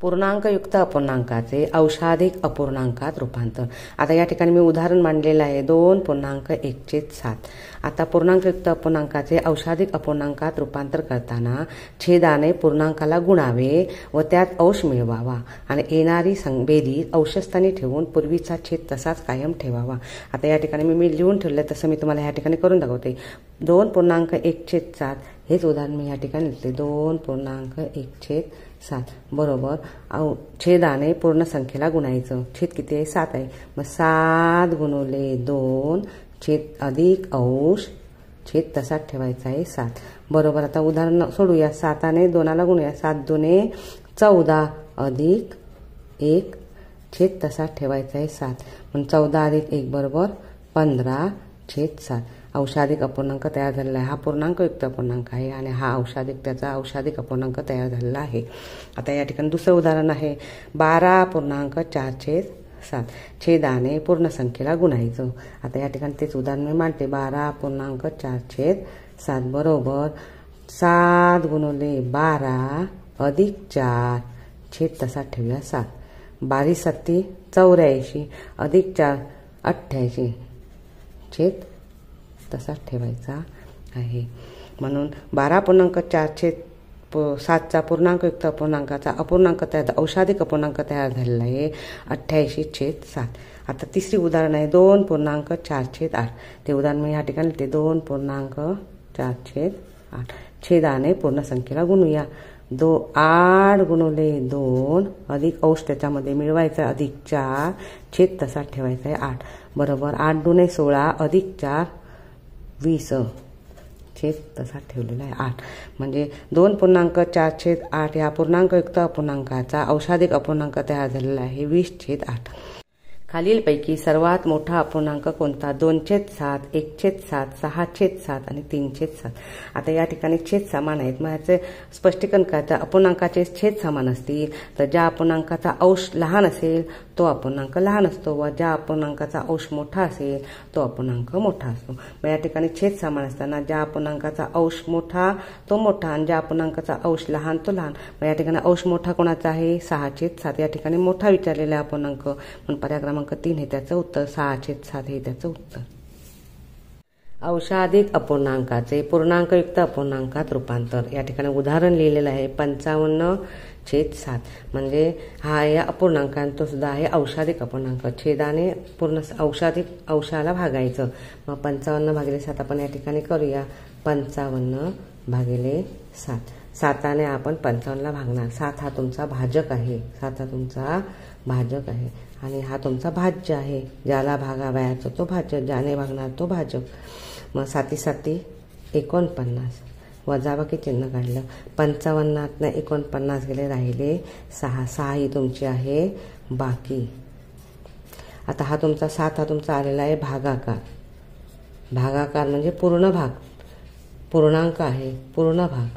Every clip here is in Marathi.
पूर्णांकयुक्त अपूर्णांकाचे औषाधिक अपूर्णांकात रूपांतर। आता या ठिकाणी मी उदाहरण मांडलेलं आहे 2.1/7। आता पूर्णांकयुक्त अपूर्णांकाचे औषाधिक अपूर्णांकात रूपांतर करताना छेदाने पूर्णांकाला गुणावे व त्यात अंश मिळवावा आणि येणारी बेरीज अंशस्थानी ठेवून पूर्वीचा छेद तसाच कायम ठेवावा। आता या ठिकाणी मी लिहून ठेवलं तसं मी तुम्हाला या ठिकाणी करून दाखवते। 2.1/7 हेच उदाहरण मी या ठिकाणी लिहिते। 2.1/7 बरोबर छेदाने पूर्ण संख्येला गुणायचं। छेद किती आहे? 7 आहे। मग 7 गुणिले 2 छेद अधिक अंश छेद तसाच ठेवायचा आहे 7 बरोबर। आता उदाहरण सोडूया। 7ने 2ला गुणूया। 7 दुने 14 अधिक 1 छेद तसाच ठेवायचा आहे 7 म्हणून 14 अधिक 1 बरोबर 15/7। औषाधिक अपूर्णांक तयार झालेला आहे। हा पूर्णांकयुक्त अपूर्णांक आहे आणि हा त्याचा औषाधिक अपूर्णांक तयार झालेला आहे। आता या ठिकाणी दुसरं उदाहरण आहे 12.4/7 छेदाने पूर्ण संख्येला गुणायचं। आता या ठिकाणी तेच उदाहरण मी मांडते। 12.4/7 बरोबर 7 गुणिले 12 अधिक 4 छेद तसा ठेवूया 7। 22 7 84 अधिक 4 88 छेद तसाच ठेवायचा आहे। म्हणून 12.4/7चा पूर्णांकयुक्त अपूर्णांकाचा औषाधिक अपूर्णांक तयार झालेला आहे 88/7। आता तिसरी उदाहरण आहे 2.4/8 ते उदाहरण मी या ठिकाणी लिहिते। 2.4/8 छेदाने पूर्ण संख्येला गुणूया। 8 गुणिले 2 अधिक अंश त्याच्यामध्ये मिळवायचा अधिक 4 छेद तसा ठेवायचा आहे 8 बरोबर 8 दुने 16 अधिक 4 20 छेद तसा ठेवलेला आहे 8 म्हणजे 2.4/8 या पूर्णांकयुक्त अपूर्णांकाचा औषाधिक अपूर्णांक तयार झालेला आहे 20/8। खालीलपैकी सर्वात मोठा अपूर्णांक कोणता? 2/7, 1/7, 6/7 आणि 3/7। आता या ठिकाणी छेद समान आहेत। मग याचे स्पष्टीकरण करायचं। अपूर्णांकाचे छेद समान असतील तर ज्या अपूर्णांकाचा अंश लहान असेल तो अपूर्णांक लहान असतो व ज्या अपूर्णांकाचा अंश मोठा असेल तो अपूर्णांक मोठा असतो। मग या ठिकाणी छेद समान असताना ज्या अपूर्णांकाचा अंश मोठा तो मोठा आणि ज्या अपूर्णांकाचा अंश लहान तो लहान। मग या ठिकाणी अंश मोठा कोणाचा आहे? 6/7। या ठिकाणी मोठा विचारलेला अपूर्णांक म्हणून पर्याय क्रमांक 3 हे त्याचं उत्तर। 6/7 हे त्याचं उत्तर। औषाधिक अपूर्णांकाचे पूर्णांकयुक्त अपूर्णांकात रूपांतर। या ठिकाणी उदाहरण लिहिलेलं आहे 55/7 म्हणजे हा या अपूर्णांकांतो सुद्धा आहे औषाधिक अपूर्णांक। छेदाने पूर्ण अंशाला भागायचं। मग 55/7 आपण या ठिकाणी करूया। 55/7 7ने आपण 55ला भागणार। 7 हा तुमचा भाजक आहे। 7 हा तुमचा भाजक आहे आणि हा तुमचा भाज्य आहे। ज्याला भागावयाचा तो भाज्य, ज्याने भागणार तो भाजक। मग 7 7 49 वजाबाकी चिन्ह काढलं। 55तनं 49 गेले, राहिले 6। 6 ही तुमची आहे बाकी। आता हा तुमचा 7 हा तुमचा आलेला आहे भागाकार। भागाकार म्हणजे पूर्ण भाग, पूर्णांक आहे पूर्ण भाग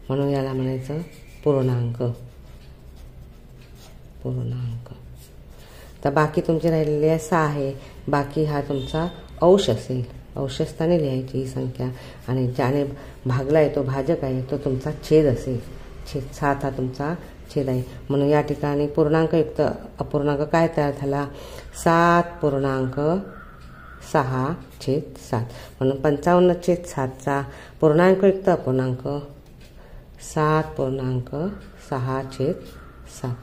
म्हणून याला म्हणायचं पूर्णांक। तर बाकी तुमची राहिलेली आहे 6 आहे। बाकी हा तुमचा अंश असेल। अंशस्थानी लिहायची ही संख्या आणि ज्याने भागला आहे तो भाजक आहे, तो तुमचा छेद असेल। 7 हा तुमचा छेद आहे म्हणून या ठिकाणी पूर्णांकयुक्त अपूर्णांक काय तयार झाला? 7.6/7 म्हणून 55/7चा पूर्णांकयुक्त अपूर्णांक 7.6/7।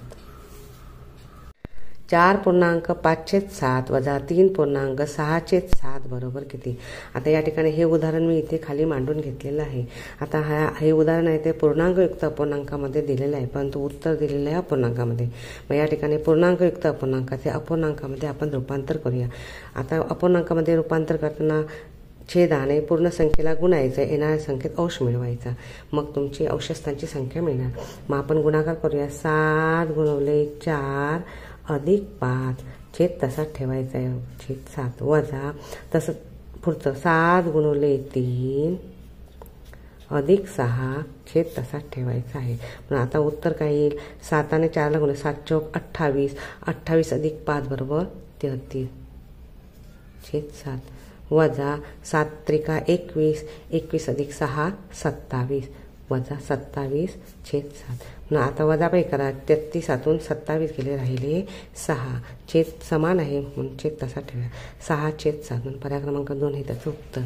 4.5/7 वजा 3.6/7 बरोबर किती? आता या ठिकाणी हे उदाहरण मी इथे खाली मांडून घेतलेलं आहे। आता हे उदाहरण आहे ते पूर्णांकयुक्त अपूर्णांकामध्ये दिलेलं आहे परंतु उत्तर दिलेलं आहे अपूर्णांकामध्ये। मग या ठिकाणी पूर्णांकयुक्त अपूर्णांकाचे अपूर्णांकामध्ये आपण रूपांतर करूया। आता अपूर्णांकामध्ये रूपांतर करताना छेदाने पूर्ण संख्येला गुणायचं, येणाऱ्या संख्येत अंश मिळवायचा, मग तुमची अंशस्थांची संख्या मिळणार। मग आपण गुणाकार करूया। 7 गुणिले 4 अधिक 5 छेद तसाच ठेवायचा आहे छेद 7 वजा तसं पुढचं 7 गुणिले 3 अधिक 6 छेद तसाच ठेवायचा आहे। पण आता उत्तर काय येईल? 7ने 4ला गुणले 7 चौक 28, 28 अधिक 5 बरोबर 33 छेद 7 वजा 7 त्रिका 21, 21 अधिक 6 27 वजा 27/7. पुन्हा आता वजाबाई करा. 33 27 गेले, राहिले 6. छेद समान आहे म्हणून छेद तसा ठेवा. 6/7 म्हणून पर्याय क्रमांक 2 हे त्याचं उत्तर.